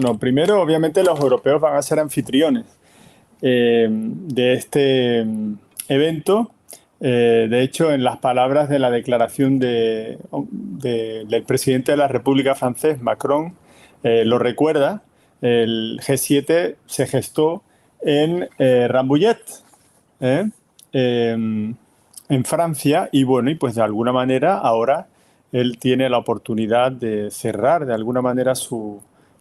Bueno, primero, obviamente, los europeos van a ser anfitriones de este evento. De hecho, en las palabras de la declaración del presidente de la República francés, Macron, lo recuerda, el G7 se gestó en Rambouillet, ¿eh? En Francia, y bueno, y pues de alguna manera ahora él tiene la oportunidad de cerrar de alguna manera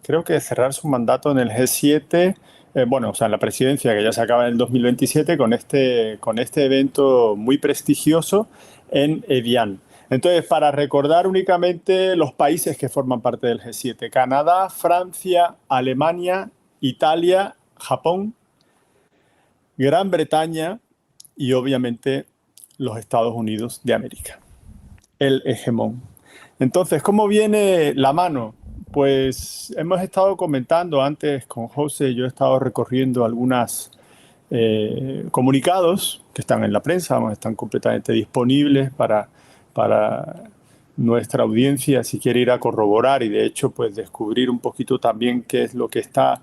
creo que cerrar su mandato en el G7, bueno, o sea, en la presidencia que ya se acaba en el 2027 con este evento muy prestigioso en Evian. Entonces, para recordar únicamente los países que forman parte del G7: Canadá, Francia, Alemania, Italia, Japón, Gran Bretaña y obviamente los Estados Unidos de América, el hegemón. Entonces, ¿cómo viene la mano? Pues hemos estado comentando antes con José, yo he estado recorriendo algunos comunicados que están en la prensa, están completamente disponibles para nuestra audiencia si quiere ir a corroborar y de hecho pues descubrir un poquito también qué es lo que está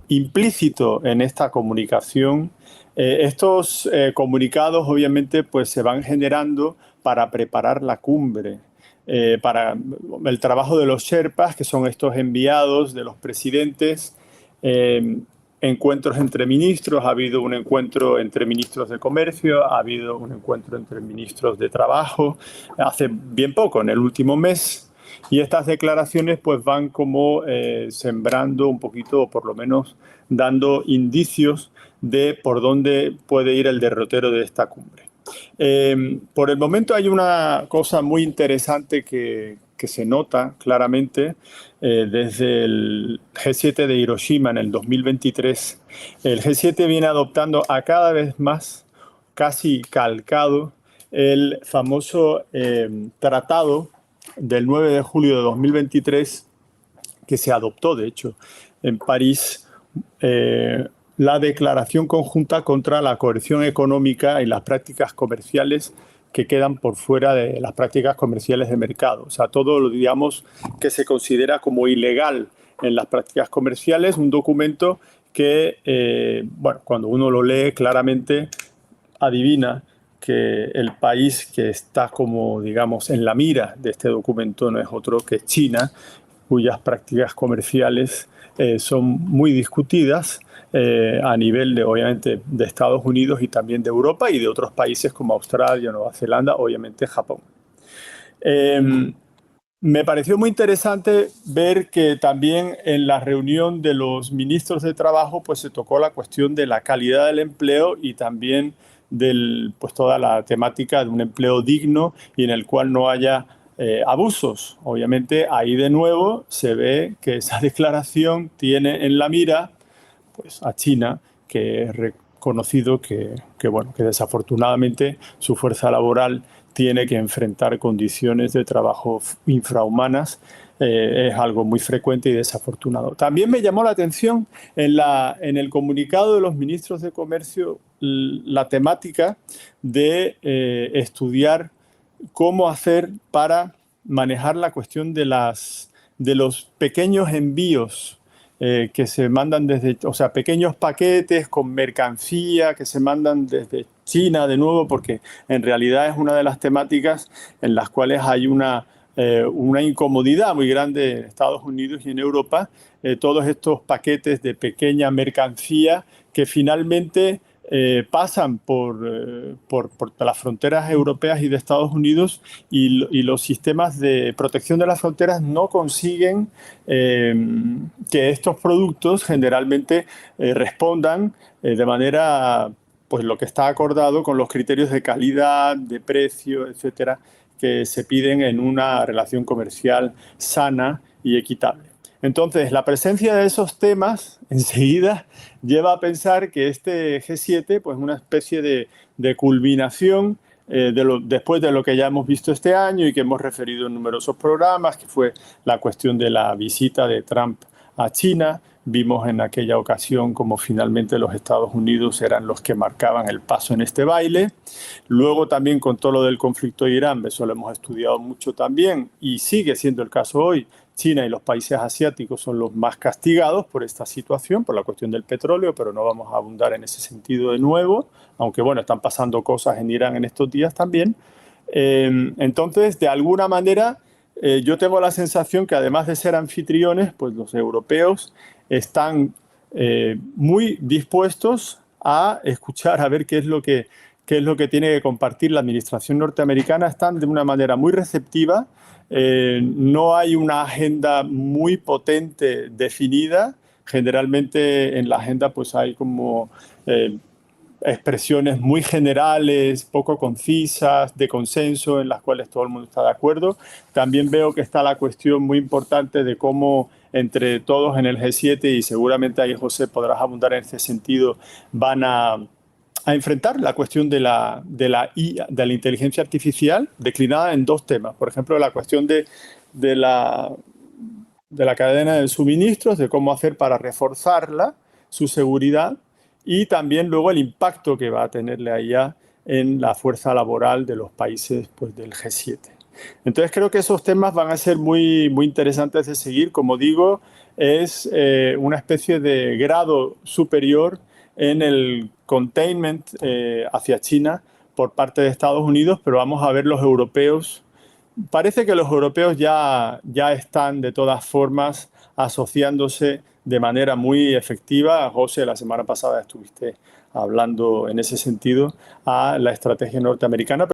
implícito en esta comunicación. Estos comunicados obviamente pues se van generando para preparar la cumbre, para el trabajo de los Sherpas, que son estos enviados de los presidentes, encuentros entre ministros. Ha habido un encuentro entre ministros de comercio, ha habido un encuentro entre ministros de trabajo hace bien poco, en el último mes, y estas declaraciones pues van como sembrando un poquito, o por lo menos dando indicios de por dónde puede ir el derrotero de esta cumbre. Por el momento hay una cosa muy interesante que se nota claramente desde el G7 de Hiroshima en el 2023. El G7 viene adoptando a cada vez más, casi calcado, el famoso tratado del 9 de julio de 2023 que se adoptó, de hecho, en París, la declaración conjunta contra la coerción económica y las prácticas comerciales que quedan por fuera de las prácticas comerciales de mercado. O sea, todo lo, digamos, que se considera como ilegal en las prácticas comerciales, un documento que, bueno, cuando uno lo lee claramente adivina que el país que está como, digamos, en la mira de este documento no es otro que China, cuyas prácticas comerciales son muy discutidas a nivel de, obviamente, de Estados Unidos y también de Europa y de otros países como Australia, Nueva Zelanda, obviamente Japón. Me pareció muy interesante ver que también en la reunión de los ministros de trabajo pues se tocó la cuestión de la calidad del empleo y también pues toda la temática de un empleo digno y en el cual no haya abusos. Obviamente ahí de nuevo se ve que esa declaración tiene en la mira pues a China, que es reconocido bueno, que desafortunadamente su fuerza laboral tiene que enfrentar condiciones de trabajo infrahumanas. Es algo muy frecuente y desafortunado. También me llamó la atención en el comunicado de los ministros de Comercio la temática de estudiar cómo hacer para manejar la cuestión de los pequeños envíos que se mandan desde, o sea, pequeños paquetes con mercancía que se mandan desde China de nuevo, porque en realidad es una de las temáticas en las cuales hay una incomodidad muy grande en Estados Unidos y en Europa, todos estos paquetes de pequeña mercancía que finalmente pasan por las fronteras europeas y de Estados Unidos y los sistemas de protección de las fronteras no consiguen que estos productos generalmente respondan de manera, pues lo que está acordado con los criterios de calidad, de precio, etcétera, que se piden en una relación comercial sana y equitable. Entonces, la presencia de esos temas enseguida lleva a pensar que este G7 pues, es una especie de culminación después de lo que ya hemos visto este año y que hemos referido en numerosos programas, que fue la cuestión de la visita de Trump a China. Vimos en aquella ocasión como finalmente los Estados Unidos eran los que marcaban el paso en este baile. Luego también con todo lo del conflicto de Irán, eso lo hemos estudiado mucho también y sigue siendo el caso hoy. China y los países asiáticos son los más castigados por esta situación, por la cuestión del petróleo, pero no vamos a abundar en ese sentido de nuevo, aunque bueno, están pasando cosas en Irán en estos días también. Entonces, de alguna manera, yo tengo la sensación que además de ser anfitriones, pues los europeos están muy dispuestos a escuchar, a ver qué es lo que tiene que compartir la administración norteamericana. Están de una manera muy receptiva. No hay una agenda muy potente definida. Generalmente en la agenda pues hay como expresiones muy generales, poco concisas, de consenso, en las cuales todo el mundo está de acuerdo. También veo que está la cuestión muy importante de cómo entre todos en el G7, y seguramente ahí, José, podrás abundar en este sentido, van a enfrentar la cuestión de la inteligencia artificial, declinada en dos temas. Por ejemplo, la cuestión de la cadena de suministros, de cómo hacer para reforzarla, su seguridad, y también luego el impacto que va a tenerle allá en la fuerza laboral de los países pues, del G7. Entonces creo que esos temas van a ser muy, muy interesantes de seguir. Como digo, es una especie de grado superior en el containment hacia China por parte de Estados Unidos, pero vamos a ver los europeos. Parece que los europeos ya están de todas formas asociándose de manera muy efectiva. José, la semana pasada estuviste hablando en ese sentido a la estrategia norteamericana.